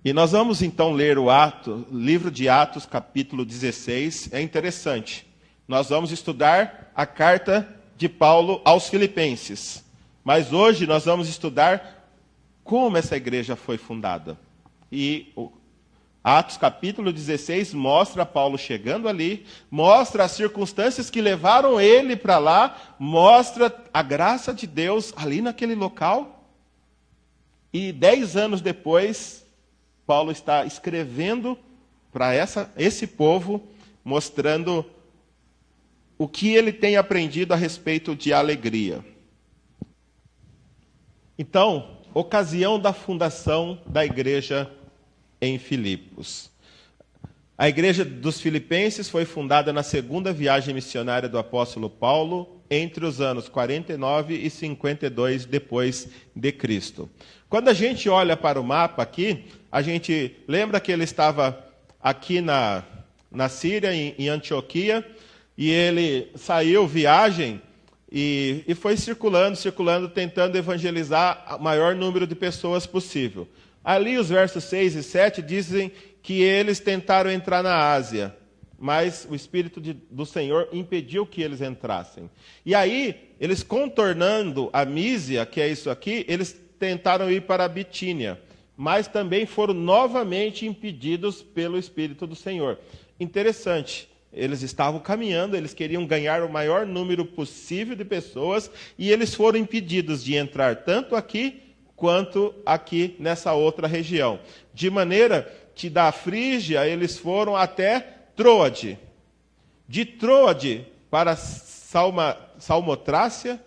E nós vamos então ler livro de Atos, capítulo 16. É interessante. Nós vamos estudar a carta de Paulo aos Filipenses. Mas hoje nós vamos estudar como essa igreja foi fundada. E Atos capítulo 16 mostra Paulo chegando ali, mostra as circunstâncias que levaram ele para lá, mostra a graça de Deus ali naquele local. E 10 anos depois, Paulo está escrevendo para esse povo, mostrando o que ele tem aprendido a respeito de alegria. Então, ocasião da fundação da igreja em Filipos. A igreja dos Filipenses foi fundada na segunda viagem missionária do apóstolo Paulo, entre os anos 49 e 52 depois de Cristo. Quando a gente olha para o mapa aqui, a gente lembra que ele estava aqui na Síria, em Antioquia, e ele saiu viagem e foi circulando, tentando evangelizar o maior número de pessoas possível. Ali os versos 6 e 7 dizem que eles tentaram entrar na Ásia, mas o Espírito do Senhor impediu que eles entrassem. E aí, eles contornando a Mísia, que é isso aqui, eles tentaram ir para a Bitínia, mas também foram novamente impedidos pelo Espírito do Senhor. Interessante, eles estavam caminhando, eles queriam ganhar o maior número possível de pessoas, e eles foram impedidos de entrar tanto aqui quanto aqui nessa outra região. De maneira que da Frígia eles foram até Troade. De Troade para Salmotrácia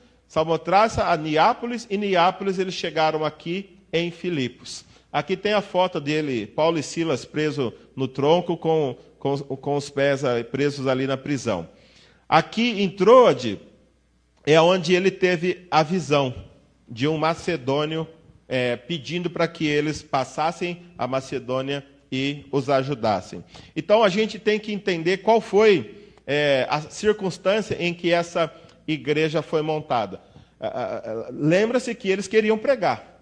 a Neápolis, e Neápolis eles chegaram aqui em Filipos. Aqui tem a foto dele, Paulo e Silas preso no tronco com os pés presos ali na prisão. Aqui em Troade é onde ele teve a visão de um macedônio pedindo para que eles passassem a Macedônia e os ajudassem. Então a gente tem que entender qual foi a circunstância em que essa igreja foi montada. Lembra-se que eles queriam pregar.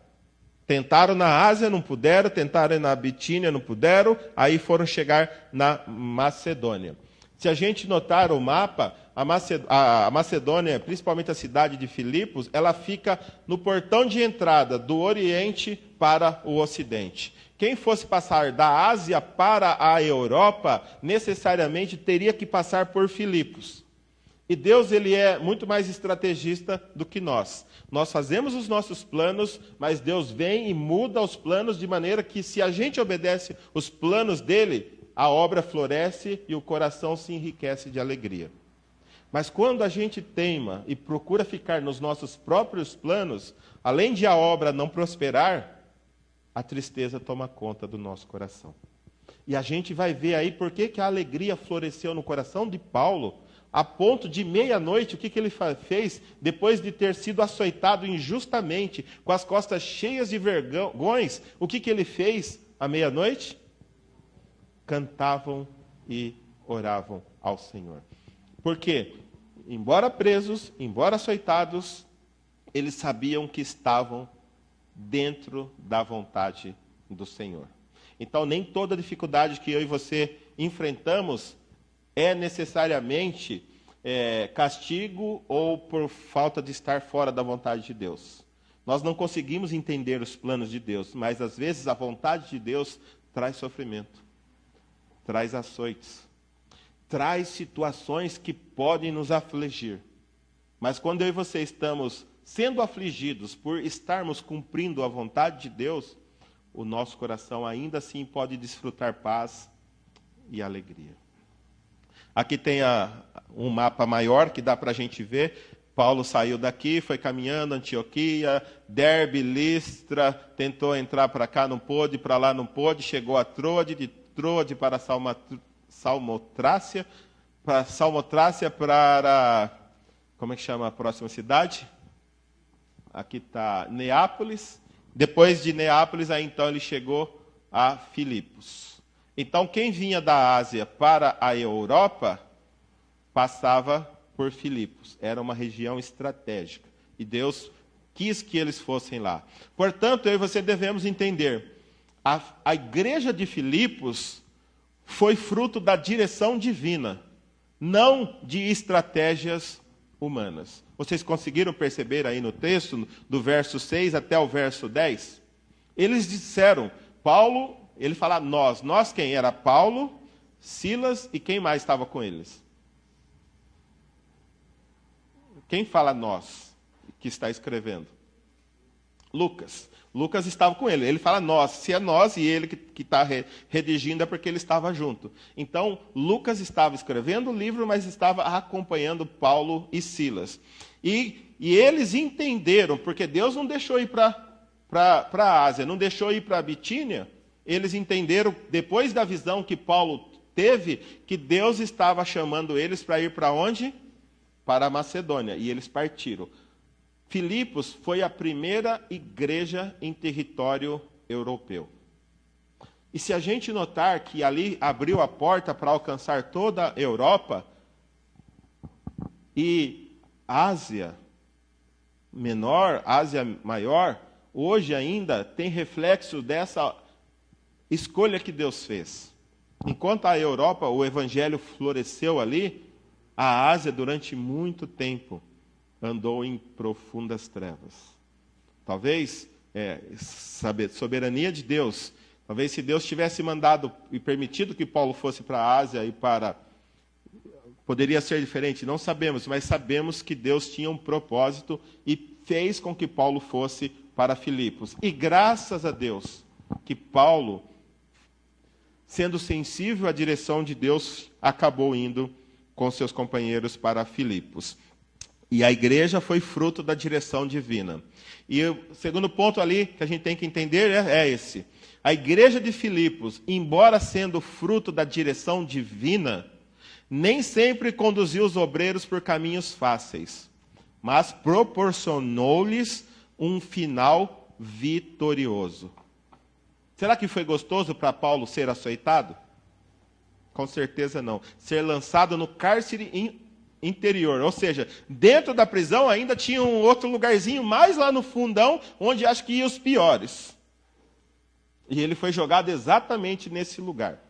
Tentaram na Ásia, não puderam, tentaram na Bitínia, não puderam, aí foram chegar na Macedônia. Se a gente notar o mapa, a Macedônia, principalmente a cidade de Filipos, ela fica no portão de entrada do Oriente para o Ocidente. Quem fosse passar da Ásia para a Europa, necessariamente teria que passar por Filipos. E Deus, ele é muito mais estrategista do que nós. Nós fazemos os nossos planos, mas Deus vem e muda os planos de maneira que, se a gente obedece os planos dele, a obra floresce e o coração se enriquece de alegria. Mas quando a gente teima e procura ficar nos nossos próprios planos, além de a obra não prosperar, a tristeza toma conta do nosso coração. E a gente vai ver aí por que a alegria floresceu no coração de Paulo, a ponto de meia-noite, o que ele fez? Depois de ter sido açoitado injustamente, com as costas cheias de vergões, o que ele fez à meia-noite? Cantavam e oravam ao Senhor. Porque, embora presos, embora açoitados, eles sabiam que estavam dentro da vontade do Senhor. Então, nem toda dificuldade que eu e você enfrentamos é necessariamente castigo ou por falta de estar fora da vontade de Deus. Nós não conseguimos entender os planos de Deus, mas às vezes a vontade de Deus traz sofrimento, traz açoites, traz situações que podem nos afligir. Mas quando eu e você estamos sendo afligidos por estarmos cumprindo a vontade de Deus, o nosso coração ainda assim pode desfrutar paz e alegria. Aqui tem um mapa maior que dá para a gente ver. Paulo saiu daqui, foi caminhando, Antioquia, Derbe, Listra, tentou entrar para cá, não pôde, para lá não pôde, chegou a Troade, de Troade para Salmotrácia, para, como é que chama a próxima cidade? Aqui está Neápolis. Depois de Neápolis, aí então ele chegou a Filipos. Então, quem vinha da Ásia para a Europa, passava por Filipos. Era uma região estratégica. E Deus quis que eles fossem lá. Portanto, eu e você devemos entender. A igreja de Filipos foi fruto da direção divina, não de estratégias humanas. Vocês conseguiram perceber aí no texto, do verso 6 até o verso 10? Eles disseram, Paulo, ele fala nós. Nós quem? Era Paulo, Silas e quem mais estava com eles? Quem fala nós, que está escrevendo? Lucas. Lucas estava com ele. Ele fala nós. Se é nós e ele que está redigindo é porque ele estava junto. Então, Lucas estava escrevendo o livro, mas estava acompanhando Paulo e Silas. E eles entenderam, porque Deus não deixou ir para a Ásia, não deixou ir para a Bitínia. Eles entenderam, depois da visão que Paulo teve, que Deus estava chamando eles para ir para onde? Para a Macedônia. E eles partiram. Filipos foi a primeira igreja em território europeu. E se a gente notar que ali abriu a porta para alcançar toda a Europa, e Ásia Menor, Ásia Maior, hoje ainda tem reflexo dessa escolha que Deus fez. Enquanto a Europa, o evangelho floresceu ali, a Ásia durante muito tempo andou em profundas trevas. Talvez, soberania de Deus, talvez se Deus tivesse mandado e permitido que Paulo fosse para a Ásia e poderia ser diferente, não sabemos, mas sabemos que Deus tinha um propósito e fez com que Paulo fosse para Filipos. E graças a Deus que Paulo, sendo sensível à direção de Deus, acabou indo com seus companheiros para Filipos. E a igreja foi fruto da direção divina. E o segundo ponto ali que a gente tem que entender é esse. A igreja de Filipos, embora sendo fruto da direção divina, nem sempre conduziu os obreiros por caminhos fáceis, mas proporcionou-lhes um final vitorioso. Será que foi gostoso para Paulo ser açoitado? Com certeza não. Ser lançado no cárcere interior, ou seja, dentro da prisão ainda tinha um outro lugarzinho mais lá no fundão, onde acho que iam os piores. E ele foi jogado exatamente nesse lugar.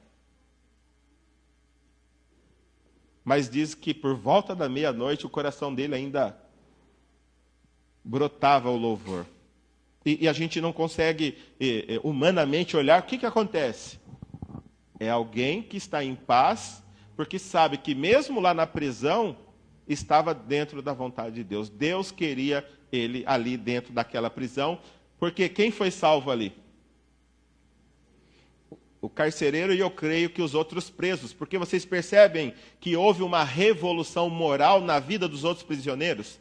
Mas diz que por volta da meia-noite o coração dele ainda brotava o louvor. E a gente não consegue humanamente olhar o que acontece. É alguém que está em paz, porque sabe que mesmo lá na prisão, estava dentro da vontade de Deus. Deus queria ele ali dentro daquela prisão, porque quem foi salvo ali? O carcereiro e eu creio que os outros presos, porque vocês percebem que houve uma revolução moral na vida dos outros prisioneiros?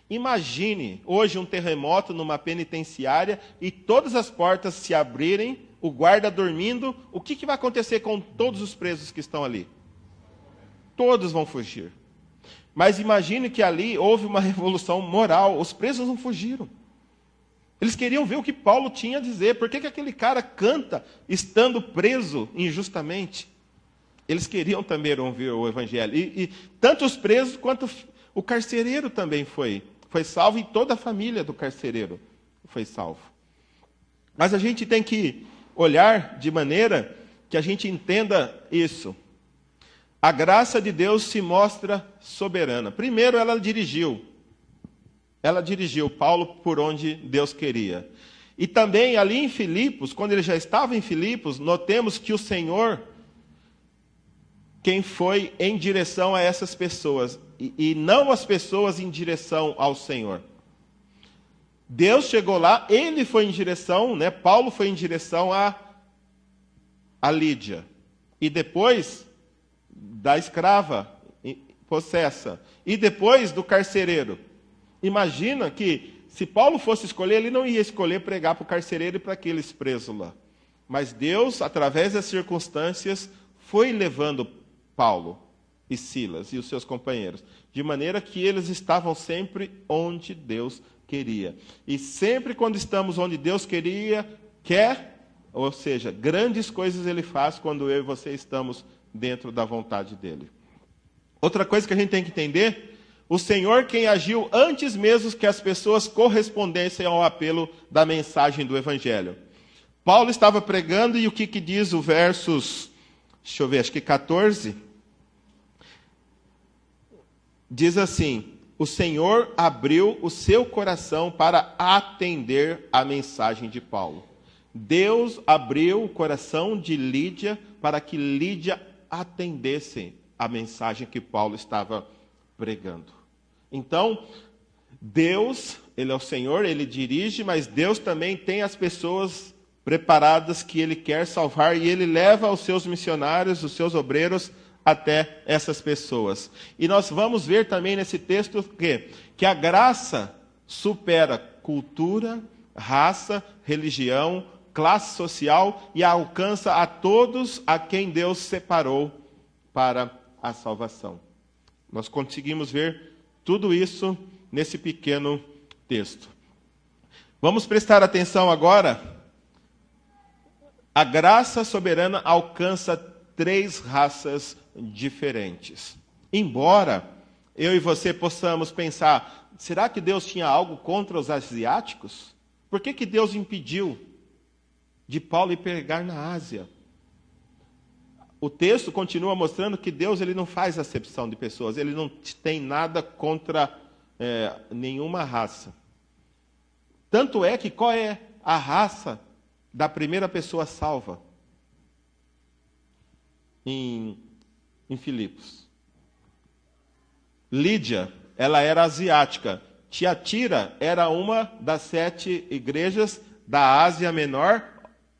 Imagine hoje um terremoto numa penitenciária e todas as portas se abrirem, o guarda dormindo, o que vai acontecer com todos os presos que estão ali? Todos vão fugir. Mas imagine que ali houve uma revolução moral. Os presos não fugiram. Eles queriam ver o que Paulo tinha a dizer. Por que aquele cara canta estando preso injustamente? Eles queriam também ouvir o evangelho. E tanto os presos quanto o carcereiro também foi salvo, e toda a família do carcereiro foi salvo. Mas a gente tem que olhar de maneira que a gente entenda isso. A graça de Deus se mostra soberana. Primeiro, ela dirigiu Paulo por onde Deus queria. E também ali em Filipos, quando ele já estava em Filipos, notemos que o Senhor, quem foi em direção a essas pessoas, e não as pessoas em direção ao Senhor. Deus chegou lá, ele foi em direção, Paulo foi em direção a Lídia. E depois da escrava possessa. E depois do carcereiro. Imagina que, se Paulo fosse escolher, ele não ia escolher pregar para o carcereiro e para aqueles presos lá. Mas Deus, através das circunstâncias, foi levando Paulo e Silas e os seus companheiros, de maneira que eles estavam sempre onde Deus queria. E sempre quando estamos onde Deus quer, ou seja, grandes coisas Ele faz quando eu e você estamos dentro da vontade dEle. Outra coisa que a gente tem que entender, o Senhor quem agiu antes mesmo que as pessoas correspondessem ao apelo da mensagem do Evangelho. Paulo estava pregando e o que diz o versos, deixa eu ver, acho que 14, diz assim: o Senhor abriu o seu coração para atender a mensagem de Paulo. Deus abriu o coração de Lídia para que Lídia atendesse a mensagem que Paulo estava pregando. Então, Deus, Ele é o Senhor, Ele dirige, mas Deus também tem as pessoas preparadas que Ele quer salvar e Ele leva os seus missionários, os seus obreiros, até essas pessoas. E nós vamos ver também nesse texto que a graça supera cultura, raça, religião, classe social e alcança a todos a quem Deus separou para a salvação. Nós conseguimos ver tudo isso nesse pequeno texto. Vamos prestar atenção agora. A graça soberana alcança 3 raças diferentes. Embora eu e você possamos pensar, será que Deus tinha algo contra os asiáticos? Por que Deus impediu de Paulo ir pregar na Ásia? O texto continua mostrando que Deus ele não faz acepção de pessoas, ele não tem nada contra nenhuma raça. Tanto é que qual é a raça da primeira pessoa salva em Filipos? Lídia, ela era asiática. Tiatira era uma das 7 igrejas da Ásia Menor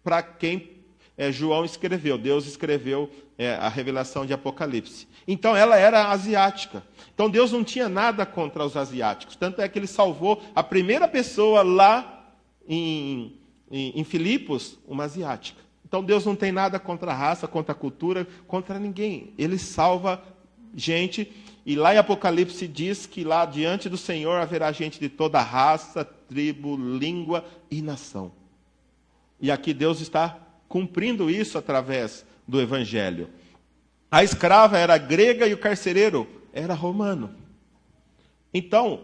para quem João escreveu. Deus escreveu a revelação de Apocalipse. Então ela era asiática. Então Deus não tinha nada contra os asiáticos. Tanto é que ele salvou a primeira pessoa lá em Filipos, uma asiática. Então Deus não tem nada contra a raça, contra a cultura, contra ninguém. Ele salva gente. E lá em Apocalipse diz que lá diante do Senhor haverá gente de toda raça, tribo, língua e nação. E aqui Deus está cumprindo isso através do Evangelho. A escrava era grega e o carcereiro era romano. Então,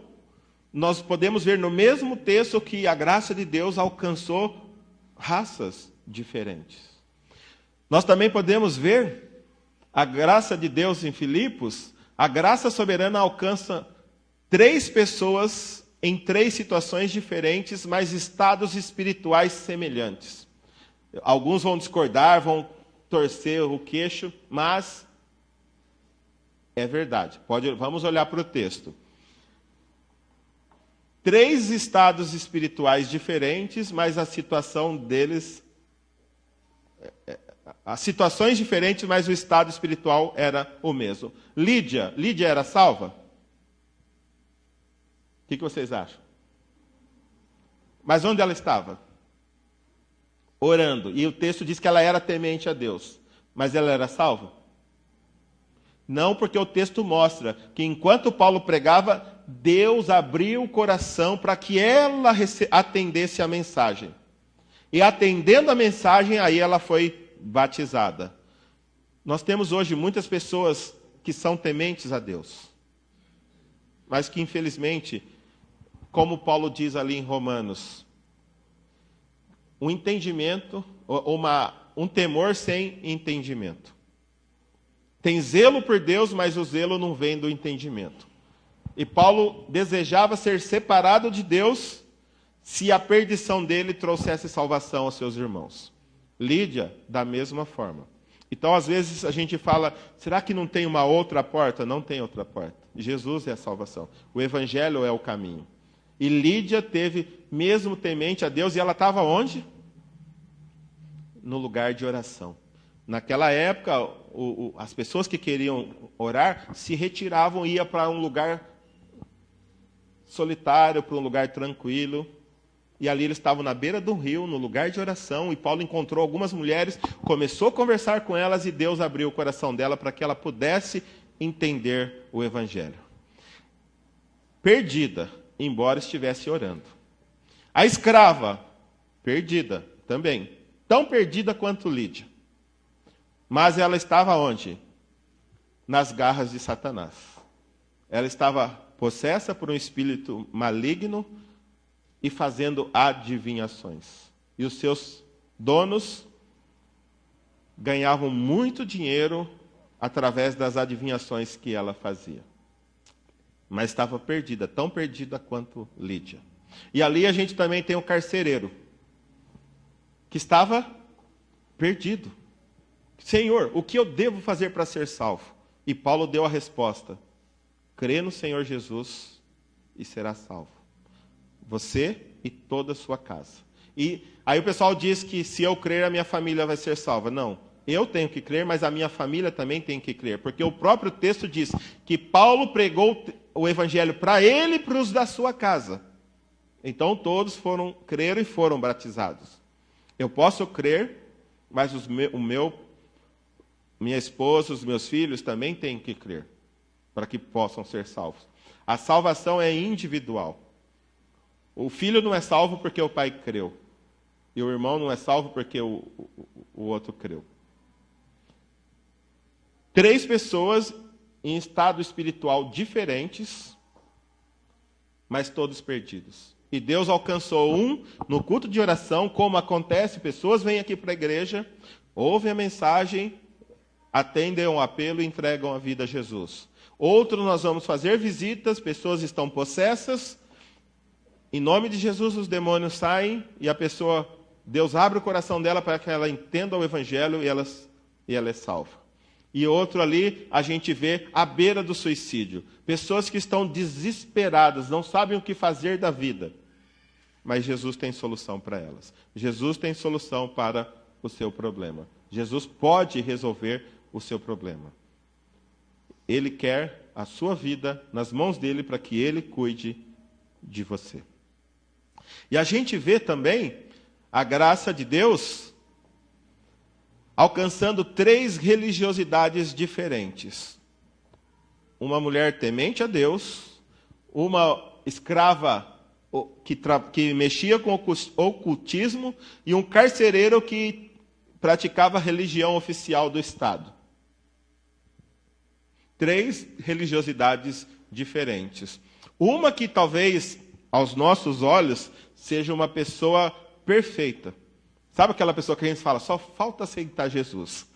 nós podemos ver no mesmo texto que a graça de Deus alcançou raças diferentes. Nós também podemos ver a graça de Deus em Filipos. A graça soberana alcança 3 pessoas em 3 situações diferentes, mas estados espirituais semelhantes. Alguns vão discordar, vão torcer o queixo, mas é verdade. Vamos olhar para o texto. 3 estados espirituais diferentes, mas a situação deles... As situações diferentes, mas o estado espiritual era o mesmo. Lídia era salva? O que vocês acham? Mas onde ela estava? Orando. E o texto diz que ela era temente a Deus. Mas ela era salva? Não, porque o texto mostra que enquanto Paulo pregava, Deus abriu o coração para que ela atendesse a mensagem. E atendendo a mensagem, aí ela foi batizada. Nós temos hoje muitas pessoas que são tementes a Deus, mas que infelizmente, como Paulo diz ali em Romanos, um entendimento, um temor sem entendimento. Tem zelo por Deus, mas o zelo não vem do entendimento. E Paulo desejava ser separado de Deus se a perdição dele trouxesse salvação aos seus irmãos. Lídia, da mesma forma. Então, às vezes, a gente fala, será que não tem uma outra porta? Não tem outra porta. Jesus é a salvação. O Evangelho é o caminho. E Lídia teve, mesmo temente a Deus, e ela estava onde? No lugar de oração. Naquela época, as pessoas que queriam orar se retiravam, iam para um lugar solitário, para um lugar tranquilo. E ali eles estavam na beira do rio, no lugar de oração, e Paulo encontrou algumas mulheres, começou a conversar com elas, e Deus abriu o coração dela para que ela pudesse entender o Evangelho. Perdida, embora estivesse orando. A escrava, perdida também, tão perdida quanto Lídia. Mas ela estava onde? Nas garras de Satanás. Ela estava possessa por um espírito maligno, e fazendo adivinhações. E os seus donos ganhavam muito dinheiro através das adivinhações que ela fazia. Mas estava perdida, tão perdida quanto Lídia. E ali a gente também tem o carcereiro, que estava perdido. Senhor, o que eu devo fazer para ser salvo? E Paulo deu a resposta: crê no Senhor Jesus e será salvo. Você e toda a sua casa. E aí o pessoal diz que se eu crer, a minha família vai ser salva. Não, eu tenho que crer, mas a minha família também tem que crer. Porque o próprio texto diz que Paulo pregou o evangelho para ele e para os da sua casa. Então todos creram e foram batizados. Eu posso crer, mas minha esposa, os meus filhos também têm que crer, para que possam ser salvos. A salvação é individual. O filho não é salvo porque o pai creu. E o irmão não é salvo porque o outro creu. 3 pessoas em estado espiritual diferentes, mas todos perdidos. E Deus alcançou um no culto de oração, como acontece, pessoas vêm aqui para a igreja, ouvem a mensagem, atendem o apelo e entregam a vida a Jesus. Outro, nós vamos fazer visitas, pessoas estão possessas, em nome de Jesus os demônios saem e a pessoa, Deus abre o coração dela para que ela entenda o evangelho e ela é salva. E outro ali, a gente vê à beira do suicídio. Pessoas que estão desesperadas, não sabem o que fazer da vida. Mas Jesus tem solução para elas. Jesus tem solução para o seu problema. Jesus pode resolver o seu problema. Ele quer a sua vida nas mãos dele para que ele cuide de você. E a gente vê também a graça de Deus alcançando 3 religiosidades diferentes. Uma mulher temente a Deus, uma escrava que mexia com ocultismo e um carcereiro que praticava a religião oficial do Estado. 3 religiosidades diferentes. Uma que talvez, aos nossos olhos, seja uma pessoa perfeita. Sabe aquela pessoa que a gente fala, só falta aceitar Jesus?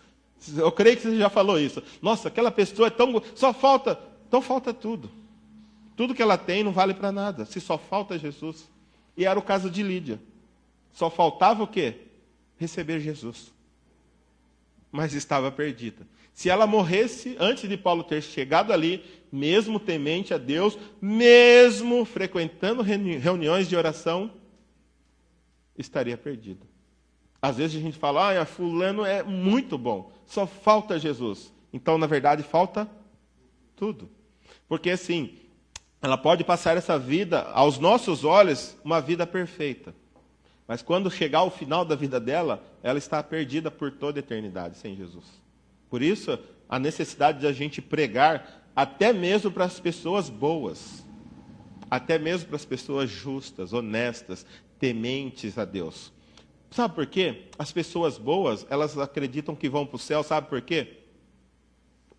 Eu creio que você já falou isso. Nossa, aquela pessoa é tão... Então falta tudo. Tudo que ela tem não vale para nada, se só falta Jesus. E era o caso de Lídia. Só faltava o quê? Receber Jesus. Mas estava perdida. Se ela morresse antes de Paulo ter chegado ali, mesmo temente a Deus, mesmo frequentando reuniões de oração, estaria perdida. Às vezes a gente fala, fulano é muito bom, só falta Jesus. Então, na verdade, falta tudo. Porque assim, ela pode passar essa vida, aos nossos olhos, uma vida perfeita. Mas quando chegar ao final da vida dela, ela está perdida por toda a eternidade sem Jesus. Por isso, a necessidade de a gente pregar até mesmo para as pessoas boas. Até mesmo para as pessoas justas, honestas, tementes a Deus. Sabe por quê? As pessoas boas, elas acreditam que vão para o céu, sabe por quê?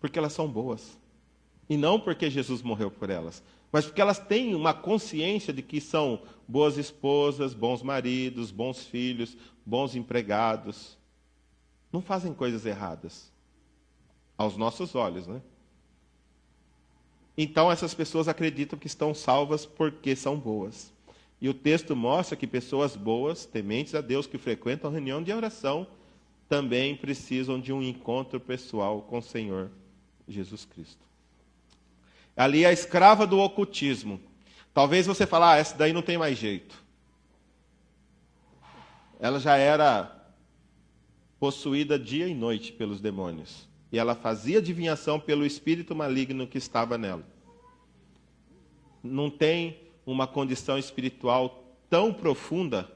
Porque elas são boas. E não porque Jesus morreu por elas, mas porque elas têm uma consciência de que são boas esposas, bons maridos, bons filhos, bons empregados. Não fazem coisas erradas. Aos nossos olhos, né? Então essas pessoas acreditam que estão salvas porque são boas. E o texto mostra que pessoas boas, tementes a Deus, que frequentam a reunião de oração, também precisam de um encontro pessoal com o Senhor Jesus Cristo. Ali a escrava do ocultismo. Talvez você fale, essa daí não tem mais jeito. Ela já era possuída dia e noite pelos demônios. E ela fazia adivinhação pelo espírito maligno que estava nela. Não tem uma condição espiritual tão profunda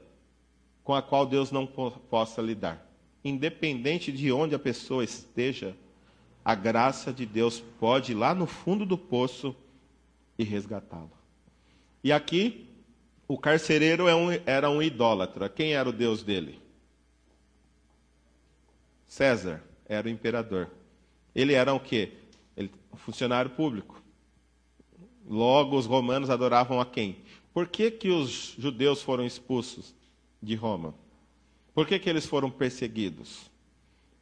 com a qual Deus não possa lidar. Independente de onde a pessoa esteja, a graça de Deus pode ir lá no fundo do poço e resgatá-la. E aqui, o carcereiro era um idólatra. Quem era o Deus dele? César era o imperador. Ele era o quê? Um funcionário público. Logo, os romanos adoravam a quem? Por que os judeus foram expulsos de Roma? Por que eles foram perseguidos?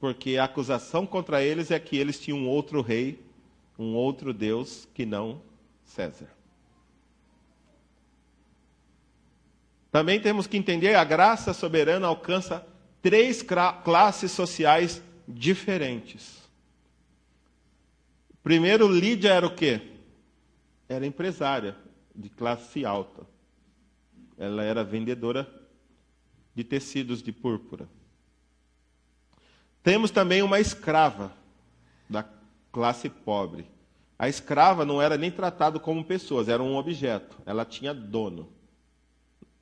Porque a acusação contra eles é que eles tinham um outro rei, um outro Deus que não César. Também temos que entender que a graça soberana alcança 3 classes sociais diferentes. Primeiro, Lídia era o quê? Era empresária de classe alta. Ela era vendedora de tecidos de púrpura. Temos também uma escrava da classe pobre. A escrava não era nem tratada como pessoas, era um objeto. Ela tinha dono.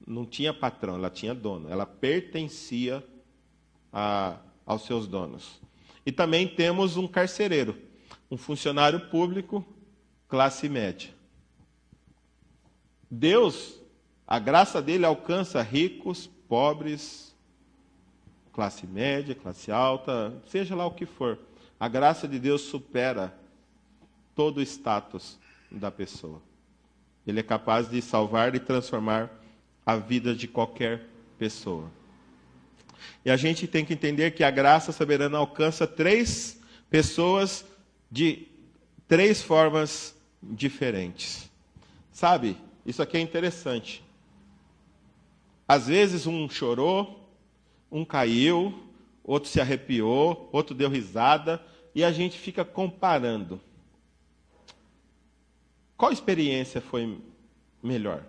Não tinha patrão, ela tinha dono. Ela pertencia aos seus donos. E também temos um carcereiro, um funcionário público, classe média. Deus, a graça dele alcança ricos, pobres, classe média, classe alta, seja lá o que for. A graça de Deus supera todo o status da pessoa. Ele é capaz de salvar e transformar a vida de qualquer pessoa. E a gente tem que entender que a graça soberana alcança 3 pessoas de 3 formas diferentes. Sabe, isso aqui é interessante. Às vezes um chorou, um caiu, outro se arrepiou, outro deu risada, e a gente fica comparando. Qual experiência foi melhor?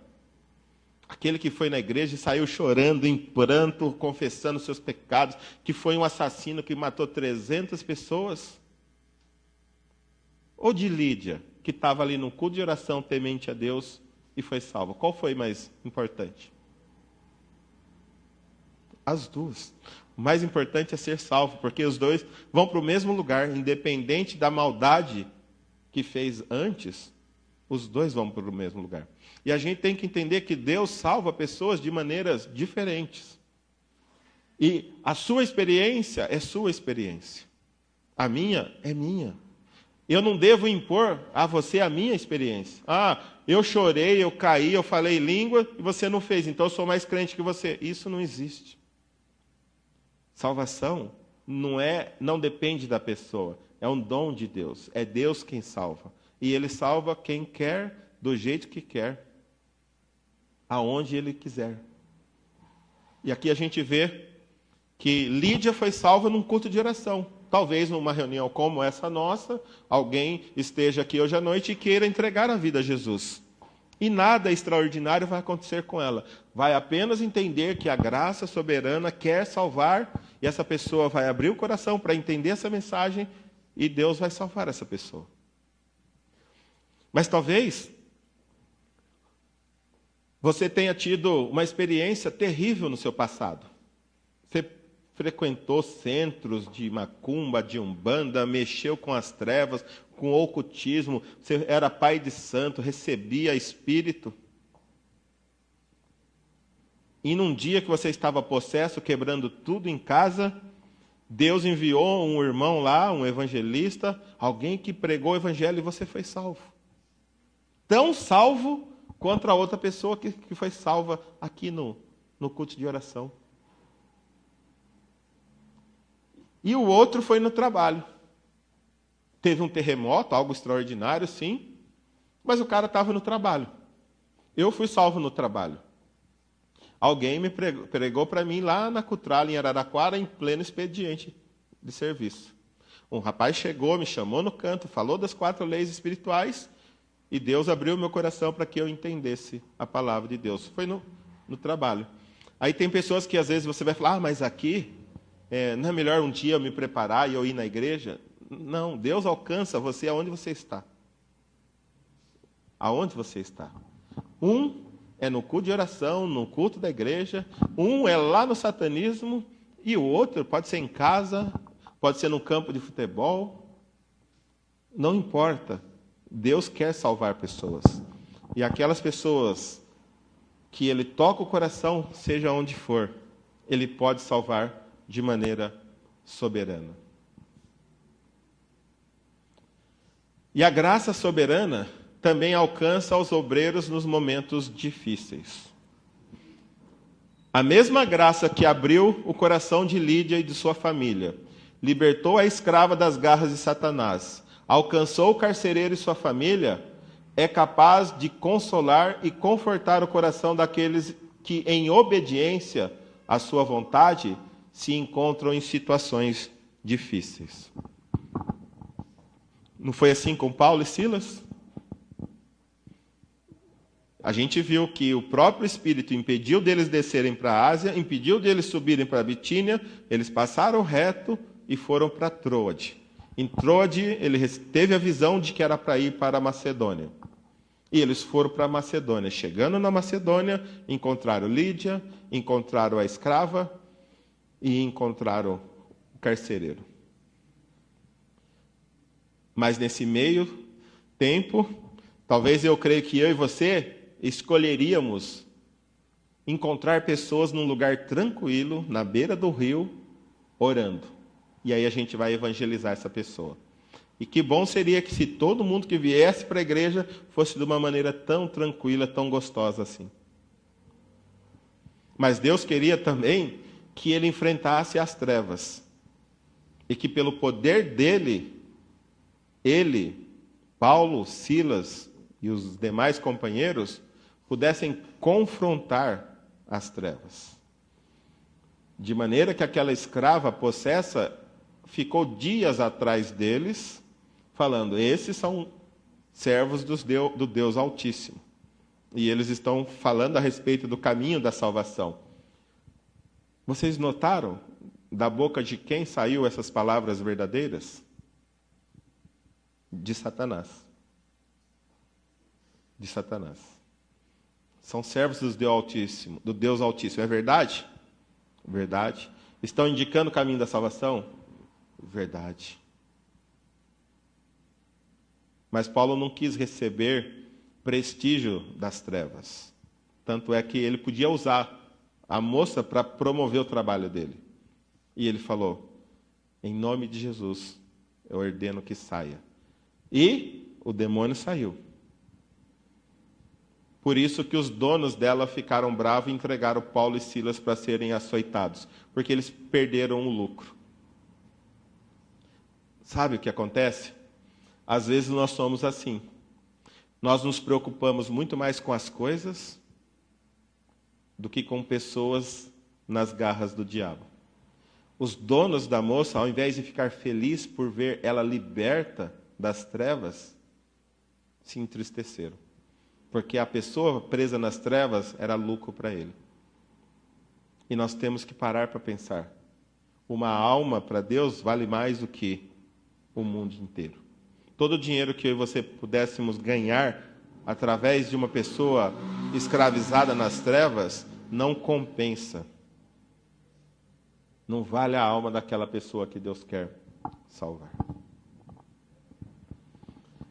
Aquele que foi na igreja e saiu chorando, em pranto, confessando seus pecados, que foi um assassino que matou 300 pessoas? Ou de Lídia, que estava ali num culto de oração temente a Deus e foi salva? Qual foi mais importante? As duas. O mais importante é ser salvo, porque os dois vão para o mesmo lugar, independente da maldade que fez antes, os dois vão para o mesmo lugar. E a gente tem que entender que Deus salva pessoas de maneiras diferentes. E a sua experiência é sua experiência. A minha é minha. Eu não devo impor a você a minha experiência. Ah, eu chorei, eu caí, eu falei língua e você não fez, então eu sou mais crente que você. Isso não existe. Salvação não depende da pessoa, é um dom de Deus. É Deus quem salva. E Ele salva quem quer, do jeito que quer, aonde Ele quiser. E aqui a gente vê que Lídia foi salva num culto de oração. Talvez numa reunião como essa nossa, alguém esteja aqui hoje à noite e queira entregar a vida a Jesus. E nada extraordinário vai acontecer com ela. Vai apenas entender que a graça soberana quer salvar, e essa pessoa vai abrir o coração para entender essa mensagem, e Deus vai salvar essa pessoa. Mas talvez você tenha tido uma experiência terrível no seu passado. Você frequentou centros de macumba, de umbanda, mexeu com as trevas, com o ocultismo, você era pai de santo, recebia espírito. E num dia que você estava possesso, quebrando tudo em casa, Deus enviou um irmão lá, um evangelista, alguém que pregou o evangelho e você foi salvo. Tão salvo quanto a outra pessoa que foi salva aqui no culto de oração. E o outro foi no trabalho. Teve um terremoto, algo extraordinário, sim, mas o cara estava no trabalho. Eu fui salvo no trabalho. Alguém me pregou para mim lá na Cutrala, em Araraquara, em pleno expediente de serviço. Um rapaz chegou, me chamou no canto, falou das 4 leis espirituais, e Deus abriu meu coração para que eu entendesse a palavra de Deus. Foi no trabalho. Aí tem pessoas que às vezes você vai falar, mas aqui, não é melhor um dia eu me preparar e eu ir na igreja? Não, Deus alcança você aonde você está. Aonde você está. Um é no culto de oração, no culto da igreja. Um é lá no satanismo. E o outro pode ser em casa, pode ser no campo de futebol. Não importa. Deus quer salvar pessoas. E aquelas pessoas que Ele toca o coração, seja onde for, Ele pode salvar de maneira soberana. E a graça soberana também alcança os obreiros nos momentos difíceis. A mesma graça que abriu o coração de Lídia e de sua família, libertou a escrava das garras de Satanás, alcançou o carcereiro e sua família, é capaz de consolar e confortar o coração daqueles que, em obediência à sua vontade, se encontram em situações difíceis. Não foi assim com Paulo e Silas? A gente viu que o próprio Espírito impediu deles descerem para a Ásia, impediu deles subirem para a Bitínia, eles passaram reto e foram para Troade. Em Troade, ele teve a visão de que era para ir para a Macedônia. E eles foram para a Macedônia. Chegando na Macedônia, encontraram Lídia, encontraram a escrava e encontraram o carcereiro. Mas nesse meio tempo, talvez eu creio que eu e você escolheríamos encontrar pessoas num lugar tranquilo, na beira do rio, orando. E aí a gente vai evangelizar essa pessoa. E que bom seria que se todo mundo que viesse para a igreja fosse de uma maneira tão tranquila, tão gostosa assim. Mas Deus queria também que ele enfrentasse as trevas. E que pelo poder dele, ele, Paulo, Silas e os demais companheiros pudessem confrontar as trevas. De maneira que aquela escrava possessa ficou dias atrás deles, falando, esses são servos do Deus Altíssimo. E eles estão falando a respeito do caminho da salvação. Vocês notaram da boca de quem saiu essas palavras verdadeiras? De Satanás. De Satanás. São servos do Deus Altíssimo. É verdade? Verdade. Estão indicando o caminho da salvação? Verdade. Mas Paulo não quis receber prestígio das trevas. Tanto é que ele podia usar a moça para promover o trabalho dele. E ele falou, em nome de Jesus, eu ordeno que saia. E o demônio saiu. Por isso que os donos dela ficaram bravos e entregaram Paulo e Silas para serem açoitados, porque eles perderam o lucro. Sabe o que acontece? Às vezes nós somos assim. Nós nos preocupamos muito mais com as coisas do que com pessoas nas garras do diabo. Os donos da moça, ao invés de ficar felizes por ver ela liberta das trevas, se entristeceram. Porque a pessoa presa nas trevas era lucro para ele. E nós temos que parar para pensar. Uma alma para Deus vale mais do que o mundo inteiro. Todo o dinheiro que eu e você pudéssemos ganhar através de uma pessoa escravizada nas trevas não compensa. Não vale a alma daquela pessoa que Deus quer salvar.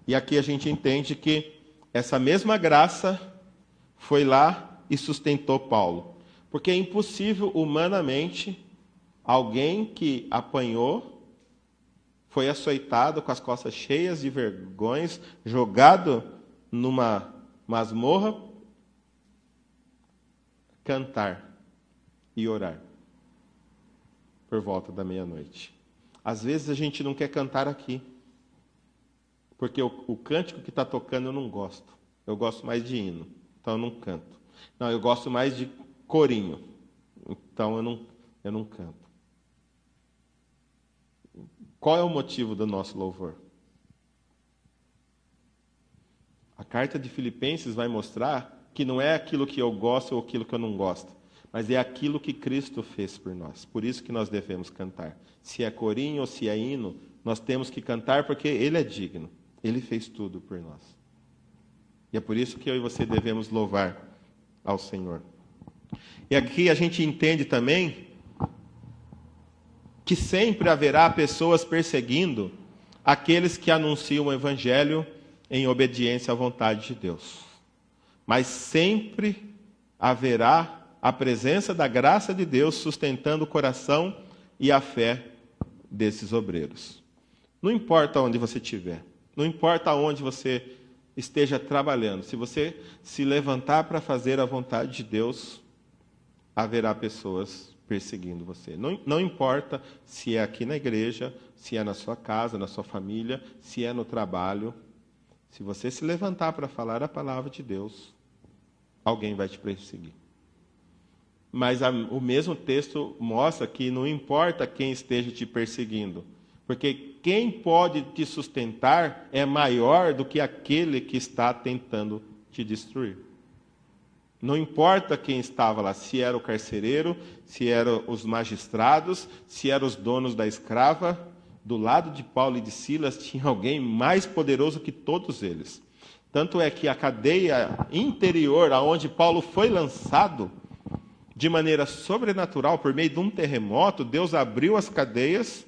E aqui a gente entende que essa mesma graça foi lá e sustentou Paulo. Porque é impossível humanamente alguém que apanhou, foi açoitado com as costas cheias de vergonhas, jogado numa masmorra, cantar e orar por volta da meia-noite. Às vezes a gente não quer cantar aqui. Porque o cântico que está tocando eu não gosto. Eu gosto mais de hino, então eu não canto. Não, eu gosto mais de corinho, então eu não canto. Qual é o motivo do nosso louvor? A carta de Filipenses vai mostrar que não é aquilo que eu gosto ou aquilo que eu não gosto, mas é aquilo que Cristo fez por nós. Por isso que nós devemos cantar. Se é corinho ou se é hino, nós temos que cantar porque Ele é digno. Ele fez tudo por nós. E é por isso que eu e você devemos louvar ao Senhor. E aqui a gente entende também que sempre haverá pessoas perseguindo aqueles que anunciam o Evangelho em obediência à vontade de Deus. Mas sempre haverá a presença da graça de Deus sustentando o coração e a fé desses obreiros. Não importa onde você estiver. Não importa onde você esteja trabalhando, se você se levantar para fazer a vontade de Deus, haverá pessoas perseguindo você. Não importa se é aqui na igreja, se é na sua casa, na sua família, se é no trabalho. Se você se levantar para falar a palavra de Deus, alguém vai te perseguir. Mas o mesmo texto mostra que não importa quem esteja te perseguindo, porque quem pode te sustentar é maior do que aquele que está tentando te destruir. Não importa quem estava lá, se era o carcereiro, se eram os magistrados, se eram os donos da escrava, do lado de Paulo e de Silas tinha alguém mais poderoso que todos eles. Tanto é que a cadeia interior, aonde Paulo foi lançado, de maneira sobrenatural, por meio de um terremoto, Deus abriu as cadeias,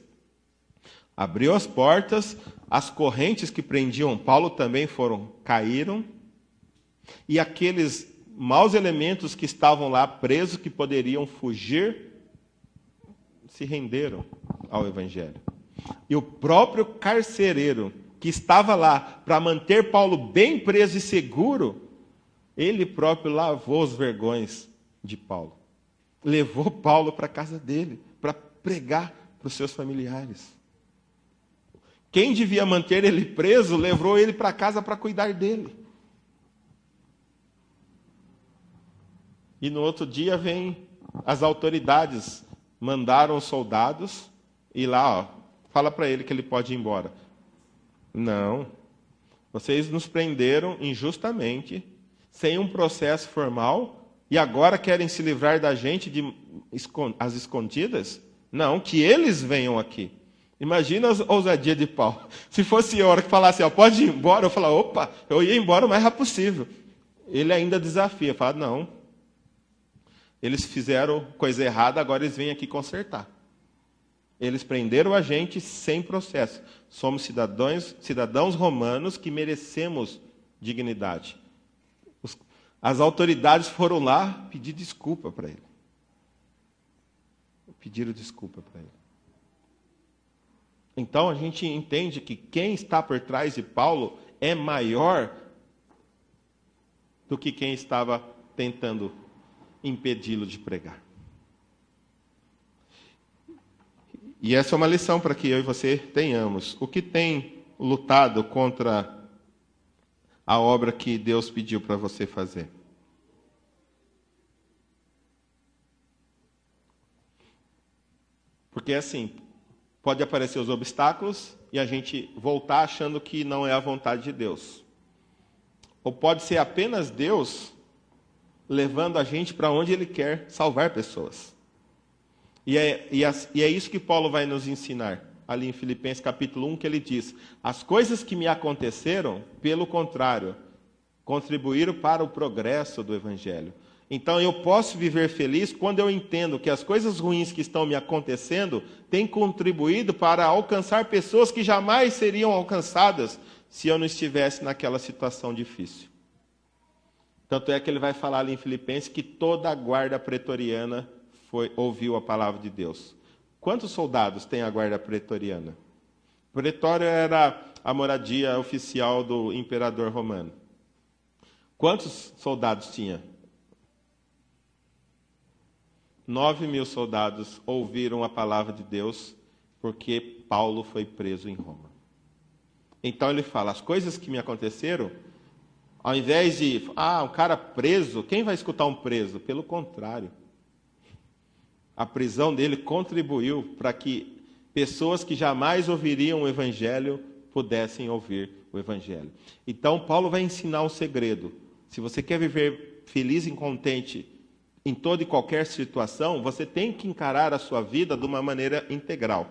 abriu as portas, as correntes que prendiam Paulo também caíram, e aqueles maus elementos que estavam lá presos, que poderiam fugir, se renderam ao Evangelho. E o próprio carcereiro, que estava lá para manter Paulo bem preso e seguro, ele próprio lavou os vergões de Paulo. Levou Paulo para a casa dele, para pregar para os seus familiares. Quem devia manter ele preso, levou ele para casa para cuidar dele. E no outro dia vem as autoridades, mandaram os soldados, e lá, fala para ele que ele pode ir embora. Não, vocês nos prenderam injustamente, sem um processo formal, e agora querem se livrar da gente às escondidas? Não, que eles venham aqui. Imagina a ousadia de Paulo. Se fosse a hora que falasse, pode ir embora, eu falaria, opa, eu ia embora o mais rápido possível. Ele ainda desafia, fala, não. Eles fizeram coisa errada, agora eles vêm aqui consertar. Eles prenderam a gente sem processo. Somos cidadãos romanos que merecemos dignidade. As autoridades foram lá pedir desculpa para ele. Pediram desculpa para ele. Então a gente entende que quem está por trás de Paulo é maior do que quem estava tentando impedi-lo de pregar. E essa é uma lição para que eu e você tenhamos. O que tem lutado contra a obra que Deus pediu para você fazer? Porque assim, pode aparecer os obstáculos e a gente voltar achando que não é a vontade de Deus. Ou pode ser apenas Deus levando a gente para onde Ele quer salvar pessoas. E é isso que Paulo vai nos ensinar, ali em Filipenses capítulo 1, que ele diz, as coisas que me aconteceram, pelo contrário, contribuíram para o progresso do Evangelho. Então eu posso viver feliz quando eu entendo que as coisas ruins que estão me acontecendo têm contribuído para alcançar pessoas que jamais seriam alcançadas se eu não estivesse naquela situação difícil. Tanto é que ele vai falar ali em Filipenses que toda a guarda pretoriana ouviu a palavra de Deus. Quantos soldados tem a guarda pretoriana? Pretório era a moradia oficial do imperador romano. Quantos soldados tinha? 9.000 soldados ouviram a palavra de Deus porque Paulo foi preso em Roma. Então ele fala, as coisas que me aconteceram, ao invés de, um cara preso, quem vai escutar um preso? Pelo contrário. A prisão dele contribuiu para que pessoas que jamais ouviriam o Evangelho pudessem ouvir o Evangelho. Então, Paulo vai ensinar um segredo. Se você quer viver feliz e contente em toda e qualquer situação, você tem que encarar a sua vida de uma maneira integral.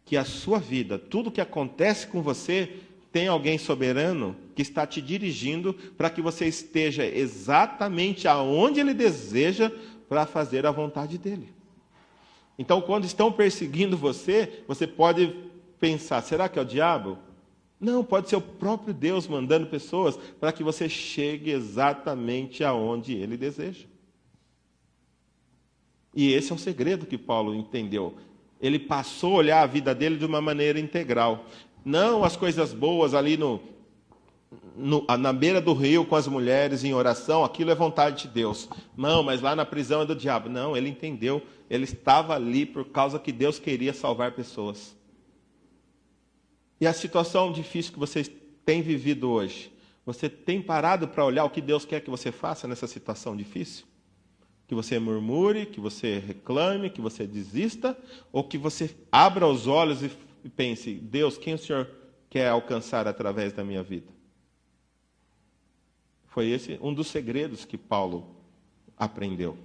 Que a sua vida, tudo que acontece com você, tem alguém soberano que está te dirigindo para que você esteja exatamente aonde Ele deseja para fazer a vontade dEle. Então, quando estão perseguindo você, você pode pensar, será que é o diabo? Não, pode ser o próprio Deus mandando pessoas para que você chegue exatamente aonde Ele deseja. E esse é o segredo que Paulo entendeu. Ele passou a olhar a vida dele de uma maneira integral. Não as coisas boas ali na beira do rio com as mulheres em oração, aquilo é vontade de Deus. Não, mas lá na prisão é do diabo. Não, ele entendeu. Ele estava ali por causa que Deus queria salvar pessoas. E a situação difícil que você tem vivido hoje, você tem parado para olhar o que Deus quer que você faça nessa situação difícil? Que você murmure, que você reclame, que você desista, ou que você abra os olhos e pense, Deus, quem o Senhor quer alcançar através da minha vida? Foi esse um dos segredos que Paulo aprendeu.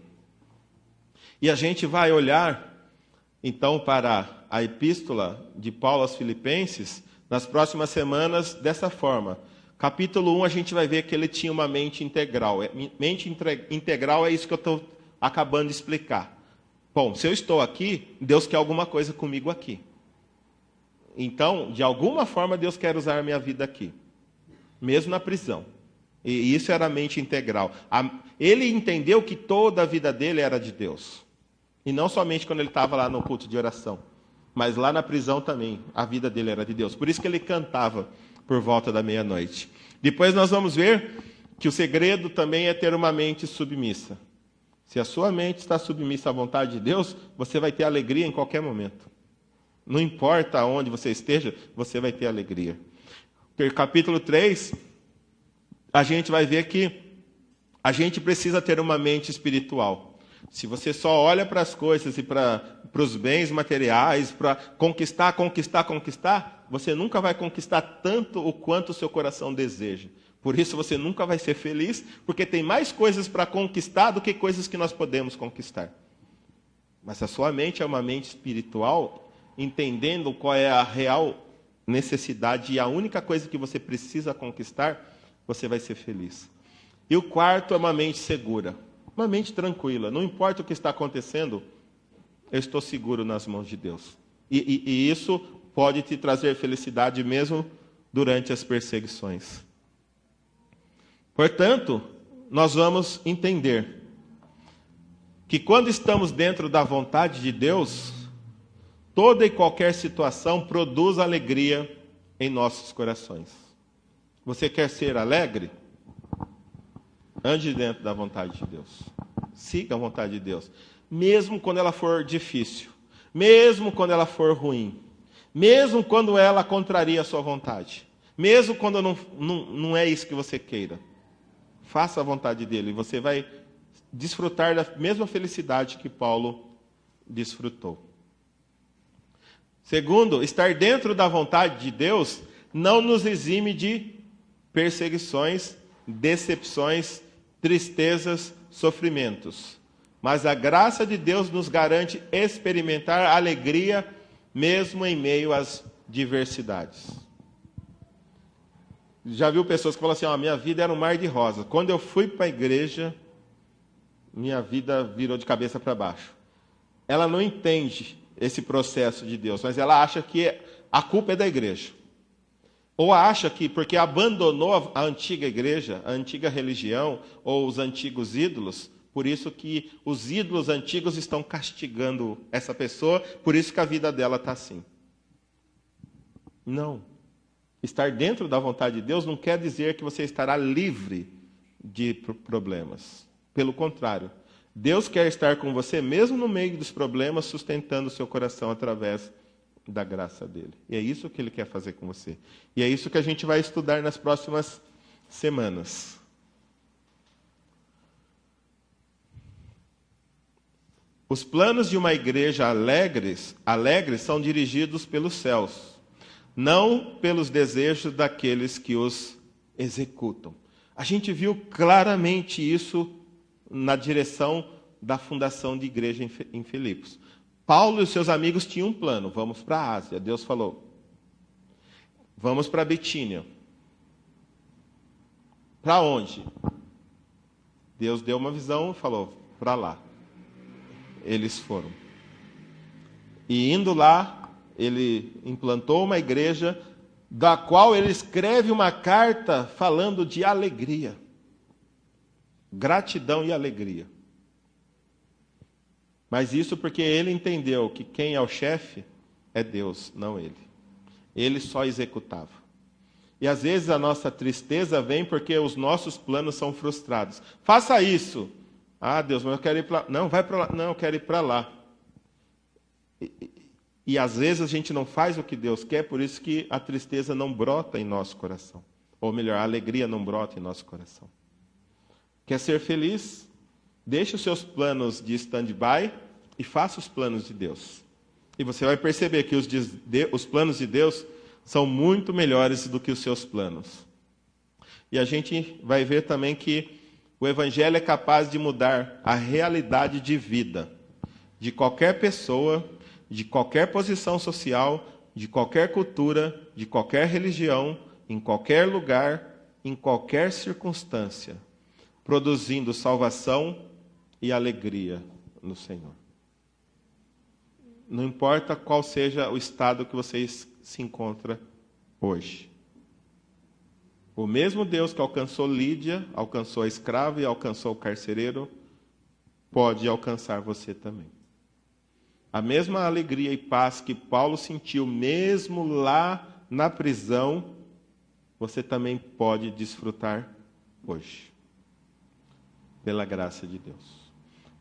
E a gente vai olhar, então, para a epístola de Paulo aos Filipenses, nas próximas semanas, dessa forma. Capítulo 1, a gente vai ver que ele tinha uma mente integral. Mente integral é isso que eu estou acabando de explicar. Bom, se eu estou aqui, Deus quer alguma coisa comigo aqui. Então, de alguma forma, Deus quer usar a minha vida aqui. Mesmo na prisão. E isso era a mente integral. Ele entendeu que toda a vida dele era de Deus. E não somente quando ele estava lá no culto de oração. Mas lá na prisão também, a vida dele era de Deus. Por isso que ele cantava por volta da meia-noite. Depois nós vamos ver que o segredo também é ter uma mente submissa. Se a sua mente está submissa à vontade de Deus, você vai ter alegria em qualquer momento. Não importa onde você esteja, você vai ter alegria. Capítulo 3, a gente vai ver que a gente precisa ter uma mente espiritual. Se você só olha para as coisas e para os bens materiais, para conquistar, você nunca vai conquistar tanto o quanto o seu coração deseja. Por isso você nunca vai ser feliz, porque tem mais coisas para conquistar do que coisas que nós podemos conquistar. Mas a sua mente é uma mente espiritual, entendendo qual é a real necessidade e a única coisa que você precisa conquistar, você vai ser feliz. E o quarto é uma mente segura. Uma mente tranquila, não importa o que está acontecendo, eu estou seguro nas mãos de Deus. E isso pode te trazer felicidade mesmo durante as perseguições. Portanto, nós vamos entender que quando estamos dentro da vontade de Deus, toda e qualquer situação produz alegria em nossos corações. Você quer ser alegre? Ande dentro da vontade de Deus. Siga a vontade de Deus. Mesmo quando ela for difícil. Mesmo quando ela for ruim. Mesmo quando ela contraria a sua vontade. Mesmo quando não é isso que você queira. Faça a vontade dele. Você vai desfrutar da mesma felicidade que Paulo desfrutou. Segundo, estar dentro da vontade de Deus não nos exime de perseguições, decepções, tristezas, sofrimentos. Mas a graça de Deus nos garante experimentar alegria mesmo em meio às diversidades. Já viu pessoas que falam assim, minha vida era um mar de rosas. Quando eu fui para a igreja, minha vida virou de cabeça para baixo. Ela não entende esse processo de Deus, mas ela acha que a culpa é da igreja. Ou acha que porque abandonou a antiga igreja, a antiga religião, ou os antigos ídolos, por isso que os ídolos antigos estão castigando essa pessoa, por isso que a vida dela está assim. Não. Estar dentro da vontade de Deus não quer dizer que você estará livre de problemas. Pelo contrário, Deus quer estar com você mesmo no meio dos problemas, sustentando o seu coração através da graça dele. E é isso que ele quer fazer com você. E é isso que a gente vai estudar nas próximas semanas. Os planos de uma igreja alegres são dirigidos pelos céus, não pelos desejos daqueles que os executam. A gente viu claramente isso na direção da fundação de igreja em Filipos. Paulo e os seus amigos tinham um plano. Vamos para a Ásia. Deus falou. Vamos para Bitínia. Para onde? Deus deu uma visão e falou, para lá. Eles foram. E indo lá, ele implantou uma igreja, da qual ele escreve uma carta falando de alegria. Gratidão e alegria. Mas isso porque ele entendeu que quem é o chefe é Deus, não ele. Ele só executava. E às vezes a nossa tristeza vem porque os nossos planos são frustrados. Faça isso. Ah, Deus, mas eu quero ir para lá. Não, vai para lá. Não, eu quero ir para lá. E às vezes a gente não faz o que Deus quer, por isso que a tristeza não brota em nosso coração. Ou melhor, a alegria não brota em nosso coração. Quer ser feliz? Deixe os seus planos de stand-by e faça os planos de Deus. E você vai perceber que os planos de Deus são muito melhores do que os seus planos. E a gente vai ver também que o Evangelho é capaz de mudar a realidade de vida de qualquer pessoa, de qualquer posição social, de qualquer cultura, de qualquer religião, em qualquer lugar, em qualquer circunstância, produzindo salvação e alegria no Senhor. Não importa qual seja o estado que você se encontra hoje. O mesmo Deus que alcançou Lídia, alcançou a escrava e alcançou o carcereiro, pode alcançar você também. A mesma alegria e paz que Paulo sentiu mesmo lá na prisão, você também pode desfrutar hoje, pela graça de Deus.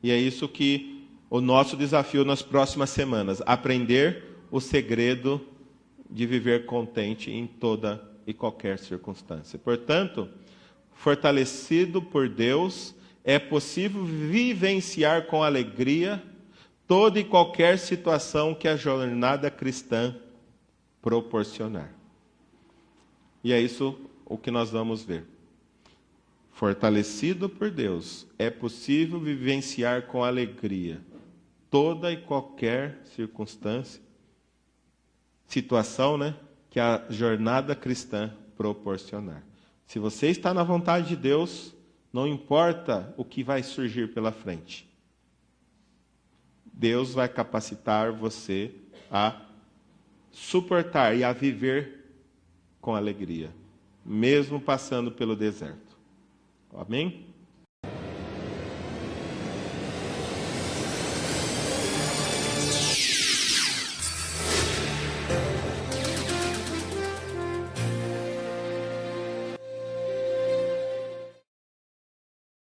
E é isso que o nosso desafio nas próximas semanas, aprender o segredo de viver contente em toda e qualquer circunstância. Portanto, fortalecido por Deus, é possível vivenciar com alegria toda e qualquer situação que a jornada cristã proporcionar. E é isso o que nós vamos ver. Fortalecido por Deus, é possível vivenciar com alegria toda e qualquer circunstância, situação, que a jornada cristã proporcionar. Se você está na vontade de Deus, não importa o que vai surgir pela frente. Deus vai capacitar você a suportar e a viver com alegria, mesmo passando pelo deserto. Amém?